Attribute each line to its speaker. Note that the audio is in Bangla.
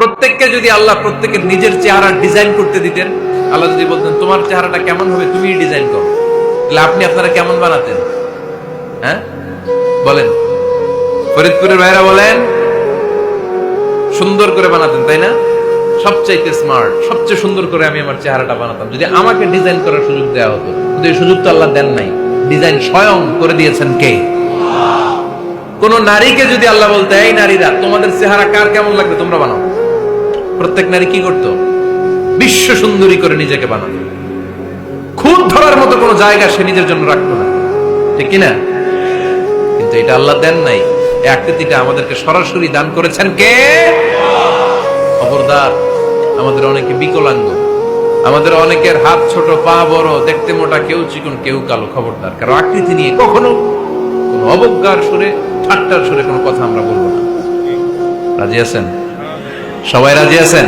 Speaker 1: প্রত্যেককে যদি আল্লাহ প্রত্যেকের নিজের চেহারা ডিজাইন করতে দিতেন, আল্লাহ যদি বলতেন তোমার চেহারাটা কেমন হবে তুমি ডিজাইন করো, তাহলে আপনি আপনারা কেমন বানাতেন? হ্যাঁ বলেন, ফরিদপুরের ভাইরা বলেন, সুন্দর করে বানাতেন তাই না? সবচাইতে স্মার্ট, সবচেয়ে সুন্দর করে আমি আমার চেহারাটা বানাতাম যদি আমাকে ডিজাইন করার সুযোগ দেওয়া হতো। কিন্তু এই সুযোগ তো আল্লাহ দেন নাই। ডিজাইন স্বয়ং করে দিয়েছেন কে? কোন নারীকে যদি আল্লাহ বলতে এই নারীরা তোমাদের চেহারা কার কেমন লাগবে তোমরা বানাও, প্রত্যেক নারী কি করতো? বিশ্ব সুন্দরী করে নিজেকে বানাতো। খুদ ধরার মতো কোনো জায়গা সে নিজের জন্য রাখতো না, ঠিক কিনা? কিন্তু এটা আল্লাহ দেন নাই। এই আকৃতিটা আমাদেরকে সরাসরি দান করেছেন কে? খবরদার, আমাদের অনেকে বিকলাঙ্গ, আমাদের অনেকের হাত ছোট, পা বড়, দেখতে মোটা, কেউ চিকন কেউ কালো। খবরদার, কারণ আকৃতি নিয়ে কখনো কোনো অবজ্ঞার সুরে, ঠাট্টার সুরে কোনো কথা আমরা বলবো না। রাজি আছেন? সবাই রাজি আছেন?